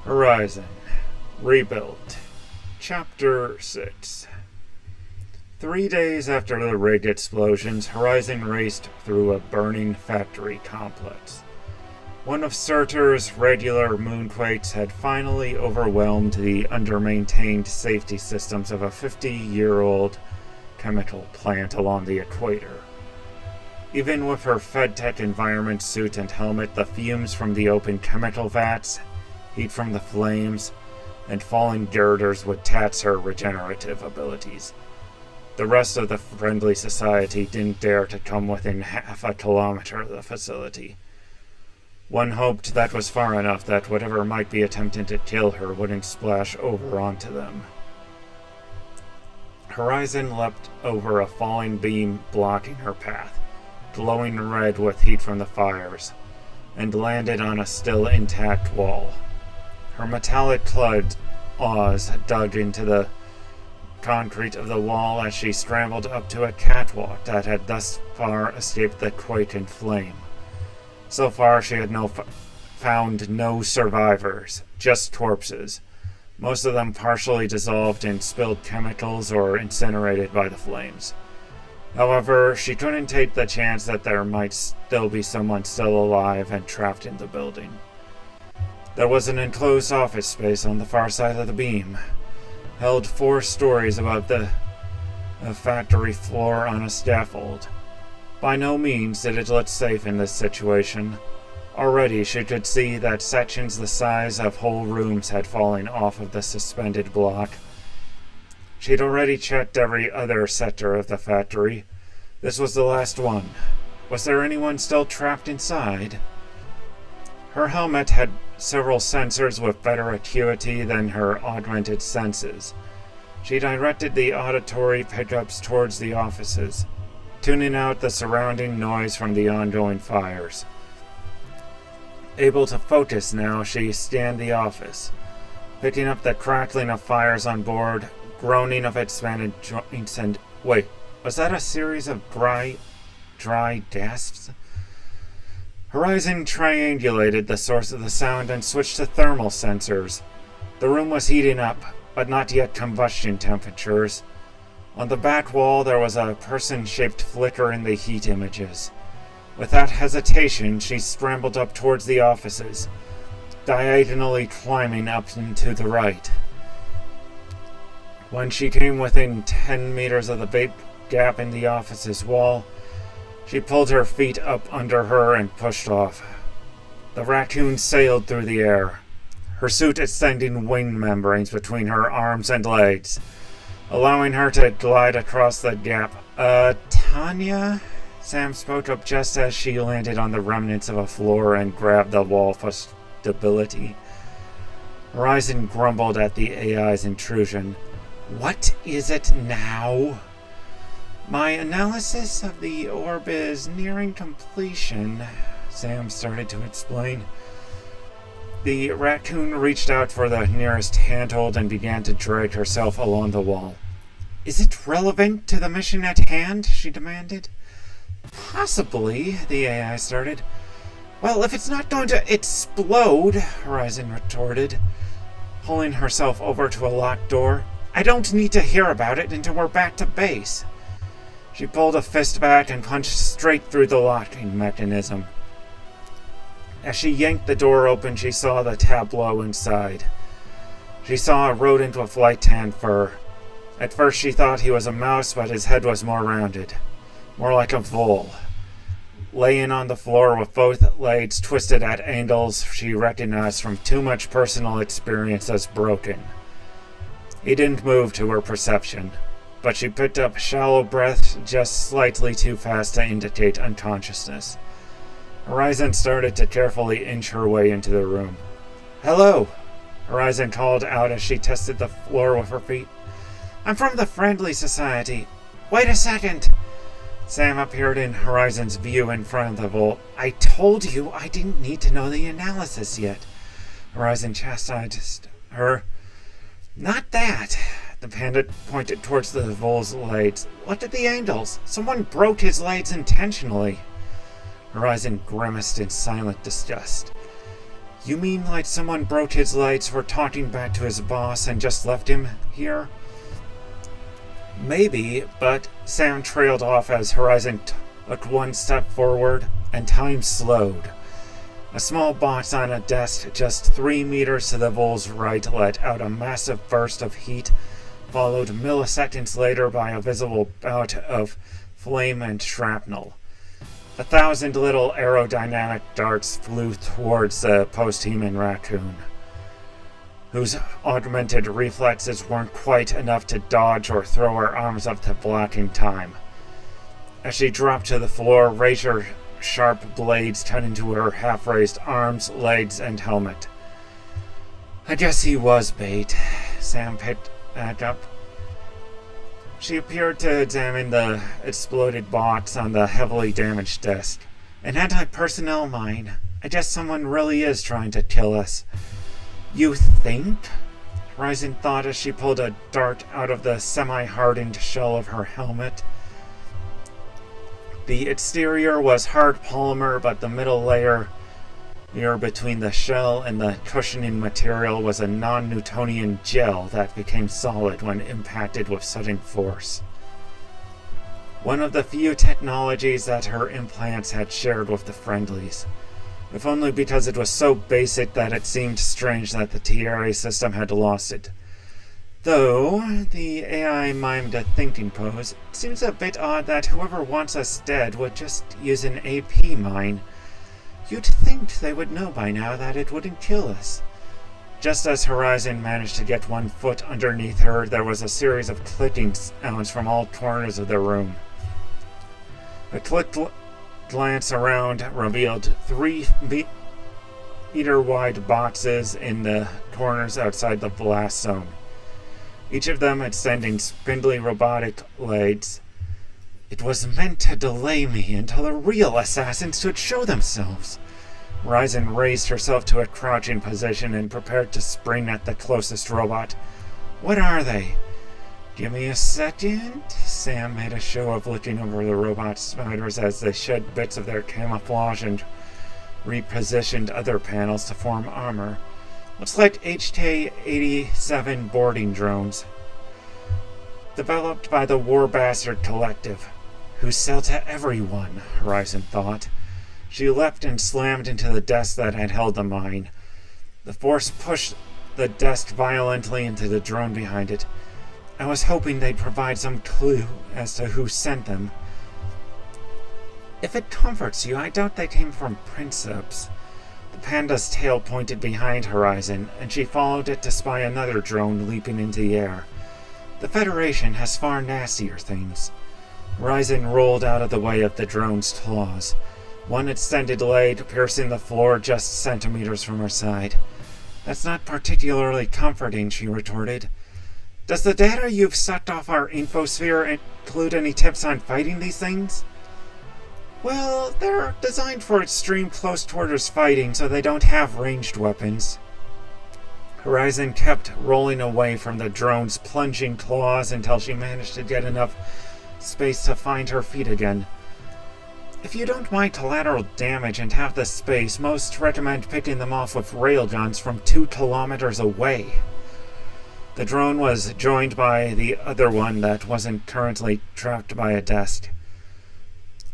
Horizon Rebuilt Chapter 6. 3 days after the rig explosions, Horizon raced through a burning factory complex. One of Surtur's regular moonquakes had finally overwhelmed the under-maintained safety systems of a 50-year-old chemical plant along the equator. Even with her FedTech environment suit and helmet, the fumes from the open chemical vats, heat from the flames, and falling girders would tax her regenerative abilities. The rest of the friendly society didn't dare to come within half a kilometer of the facility. One hoped that was far enough that whatever might be attempting to kill her wouldn't splash over onto them. Horizon leapt over a falling beam blocking her path, glowing red with heat from the fires, and landed on a still intact wall. Her metallic-clad claws dug into the concrete of the wall as she scrambled up to a catwalk that had thus far escaped the quake and flame. So far, she had found no survivors, just corpses, most of them partially dissolved in spilled chemicals or incinerated by the flames. However, she couldn't take the chance that there might still be someone still alive and trapped in the building. There was an enclosed office space on the far side of the beam, held 4 stories above the factory floor on a scaffold. By no means did it look safe in this situation. Already she could see that sections the size of whole rooms had fallen off of the suspended block. She'd already checked every other sector of the factory. This was the last one. Was there anyone still trapped inside? Her helmet had several sensors with better acuity than her augmented senses. She directed the auditory pickups towards the offices, tuning out the surrounding noise from the ongoing fires. Able to focus now, she scanned the office, picking up the crackling of fires on board, groaning of expanded joints, and... Wait, was that a series of dry gasps? Horizon triangulated the source of the sound and switched to thermal sensors. The room was heating up, but not yet combustion temperatures. On the back wall there was a person-shaped flicker in the heat images. Without hesitation, she scrambled up towards the offices, diagonally climbing up and to the right. When she came within 10 meters of the big gap in the office's wall, she pulled her feet up under her and pushed off. The raccoon sailed through the air, her suit extending wing membranes between her arms and legs, allowing her to glide across the gap. Tanya? Sam spoke up just as she landed on the remnants of a floor and grabbed the wall for stability. Horizon grumbled at the AI's intrusion. What is it now? My analysis of the orb is nearing completion, Sam started to explain. The raccoon reached out for the nearest handhold and began to drag herself along the wall. Is it relevant to the mission at hand? She demanded. Possibly, the AI started. Well, if it's not going to explode, Horizon retorted, pulling herself over to a locked door. I don't need to hear about it until we're back to base. She pulled a fist back and punched straight through the locking mechanism. As she yanked the door open, she saw the tableau inside. She saw a rodent with light tan fur. At first she thought he was a mouse, but his head was more rounded, more like a vole. Laying on the floor with both legs twisted at angles she recognized from too much personal experience as broken. He didn't move to her perception, but she picked up shallow breaths just slightly too fast to indicate unconsciousness. Horizon started to carefully inch her way into the room. Hello, Horizon called out as she tested the floor with her feet. I'm from the Friendly Society. Wait a second. Sam appeared in Horizon's view in front of the vault. I told you I didn't need to know the analysis yet. Horizon chastised her. Not that. The panda pointed towards the vole's legs. Look at the angles. Someone broke his legs intentionally. Horizon grimaced in silent disgust. You mean like someone broke his legs for talking back to his boss and just left him here? Maybe, but Sam trailed off as Horizon took one step forward, and time slowed. A small box on a desk just 3 meters to the Vol's right let out a massive burst of heat, followed milliseconds later by a visible bout of flame and shrapnel. 1,000 little aerodynamic darts flew towards the post-human raccoon, whose augmented reflexes weren't quite enough to dodge or throw her arms up to block in time. As she dropped to the floor, razor-sharp blades cut into her half-raised arms, legs, and helmet. I guess he was bait. Sam picked back up. She appeared to examine the exploded box on the heavily damaged desk. An anti-personnel mine. I guess someone really is trying to kill us. You think? Horizon thought as she pulled a dart out of the semi-hardened shell of her helmet. The exterior was hard polymer, but the middle layer between the shell and the cushioning material was a non-Newtonian gel that became solid when impacted with sudden force. One of the few technologies that her implants had shared with the friendlies, if only because it was so basic that it seemed strange that the TRA system had lost it. Though, the AI mimed a thinking pose, it seems a bit odd that whoever wants us dead would just use an AP mine. You'd think they would know by now that it wouldn't kill us. Just as Horizon managed to get 1 foot underneath her, there was a series of clicking sounds from all corners of the room. A quick glance around revealed 3-meter-wide boxes in the corners outside the blast zone, each of them extending spindly robotic legs. It was meant to delay me until the real assassins could show themselves. Horizon raised herself to a crouching position and prepared to spring at the closest robot. What are they? Give me a second. Sam made a show of looking over the robot spiders as they shed bits of their camouflage and repositioned other panels to form armor. Looks like HK-87 boarding drones, developed by the War Bastard Collective, who sell to everyone, Horizon thought. She leapt and slammed into the desk that had held the mine. The force pushed the desk violently into the drone behind it. I was hoping they'd provide some clue as to who sent them. If it comforts you, I doubt they came from Princeps. The panda's tail pointed behind Horizon, and she followed it to spy another drone leaping into the air. The Federation has far nastier things. Horizon rolled out of the way of the drone's claws, one extended leg piercing the floor just centimeters from her side. That's not particularly comforting, she retorted. Does the data you've sucked off our infosphere include any tips on fighting these things? Well, they're designed for extreme close quarters fighting, so they don't have ranged weapons. Horizon kept rolling away from the drone's plunging claws until she managed to get enough space to find her feet again. If you don't mind collateral damage and have the space, most recommend picking them off with railguns from 2 kilometers away. The drone was joined by the other one that wasn't currently trapped by a desk.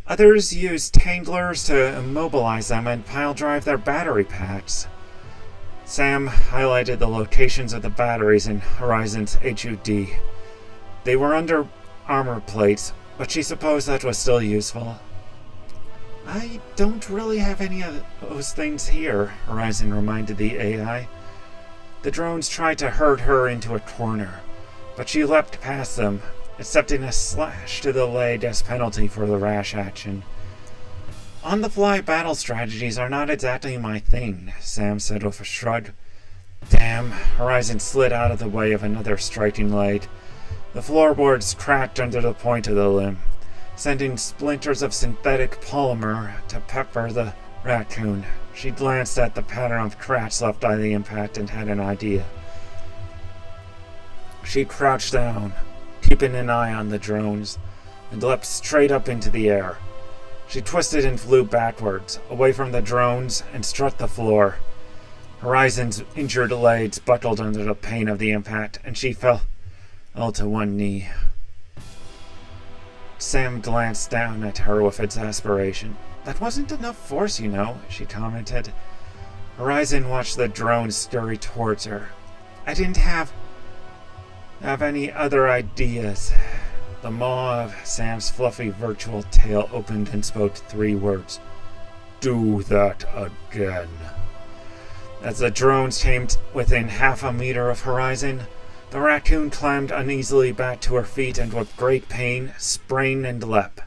Others used tanglers to immobilize them and pile-drive their battery packs. Sam highlighted the locations of the batteries in Horizon's HUD. They were under armor plates, but she supposed that was still useful. I don't really have any of those things here, Horizon reminded the AI. The drones tried to herd her into a corner, but she leapt past them, accepting a slash to the leg as penalty for the rash action. On-the-fly battle strategies are not exactly my thing, Sam said with a shrug. Damn, Horizon slid out of the way of another striking leg. The floorboards cracked under the point of the limb, sending splinters of synthetic polymer to pepper the raccoon. She glanced at the pattern of cracks left by the impact and had an idea. She crouched down, keeping an eye on the drones, and leapt straight up into the air. She twisted and flew backwards, away from the drones, and struck the floor. Horizon's injured legs buckled under the pain of the impact, and she fell to one knee. Sam glanced down at her with exasperation. "That wasn't enough force, you know," she commented. Horizon watched the drone scurry towards her. "I didn't have any other ideas." The maw of Sam's fluffy virtual tail opened and spoke 3 words. "Do that again." As the drones came within half a meter of Horizon, the raccoon climbed uneasily back to her feet and with great pain sprained and leapt.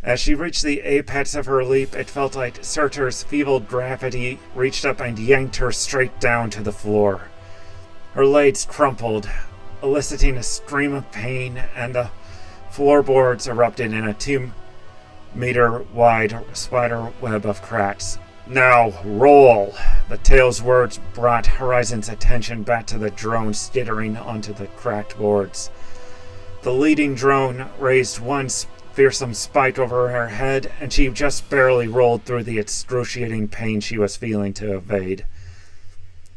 As she reached the apex of her leap, it felt like Surtur's feeble gravity reached up and yanked her straight down to the floor. Her legs crumpled, eliciting a scream of pain, and the floorboards erupted in a 2-meter-wide spider web of cracks. "Now, roll!" The tail's words brought Horizon's attention back to the drone skittering onto the cracked boards. The leading drone raised one fearsome spike over her head, and she just barely rolled through the excruciating pain she was feeling to evade.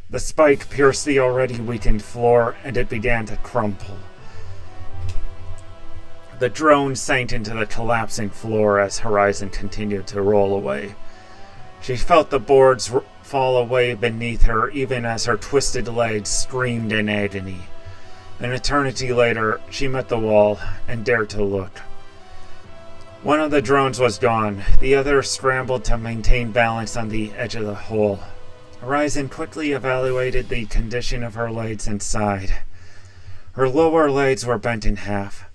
The spike pierced the already weakened floor, and it began to crumple. The drone sank into the collapsing floor as Horizon continued to roll away. She felt the boards fall away beneath her, even as her twisted legs screamed in agony. An eternity later, she met the wall and dared to look. One of the drones was gone. The other scrambled to maintain balance on the edge of the hole. Horizon quickly evaluated the condition of her legs and sighed. Her lower legs were bent in half,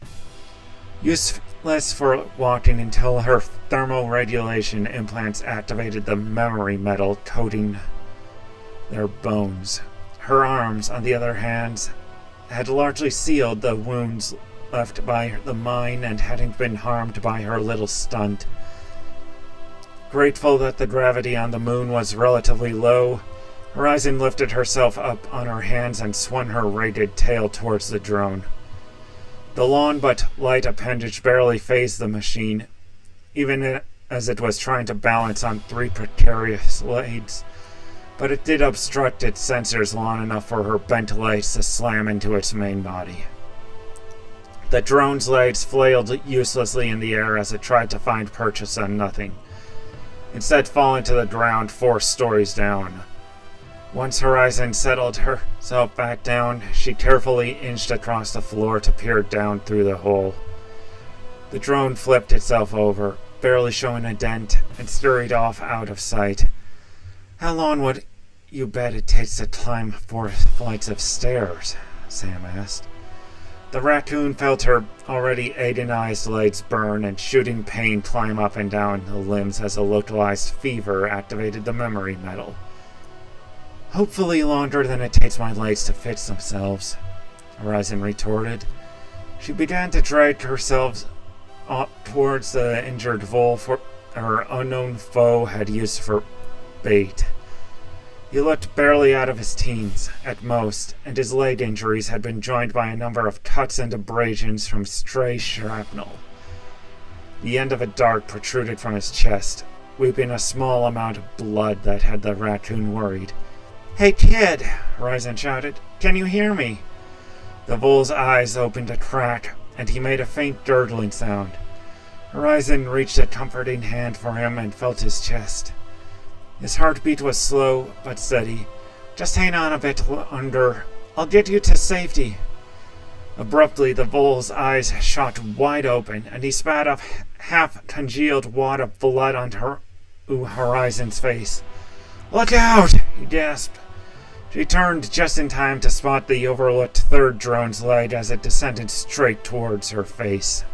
useless for walking until her thermoregulation implants activated the memory metal coating their bones. Her arms, on the other hand, had largely sealed the wounds left by the mine and hadn't been harmed by her little stunt. Grateful that the gravity on the moon was relatively low, Horizon lifted herself up on her hands and swung her ragged tail towards the drone. The long but light appendage barely phased the machine, even as it was trying to balance on 3 precarious legs, but it did obstruct its sensors long enough for her bent legs to slam into its main body. The drone's legs flailed uselessly in the air as it tried to find purchase on nothing, instead falling to the ground 4 stories down. Once Horizon settled herself back down, she carefully inched across the floor to peer down through the hole. The drone flipped itself over, barely showing a dent, and scurried off out of sight. "How long would you bet it takes to climb 4 flights of stairs?" Sam asked. The raccoon felt her already agonized legs burn and shooting pain climb up and down the limbs as a localized fever activated the memory metal. "Hopefully longer than it takes my legs to fix themselves," Horizon retorted. She began to drag herself up towards the injured vole her unknown foe had used for bait. He looked barely out of his teens, at most, and his leg injuries had been joined by a number of cuts and abrasions from stray shrapnel. The end of a dart protruded from his chest, weeping a small amount of blood that had the raccoon worried. "Hey kid," Horizon shouted, "can you hear me?" The vole's eyes opened a crack, and he made a faint gurgling sound. Horizon reached a comforting hand for him and felt his chest. His heartbeat was slow but steady. "Just hang on a bit longer. I'll get you to safety." Abruptly, the vole's eyes shot wide open, and he spat a half-congealed wad of blood onto Horizon's face. "Look out!" he gasped. She turned just in time to spot the overlooked 3rd drone's leg as it descended straight towards her face.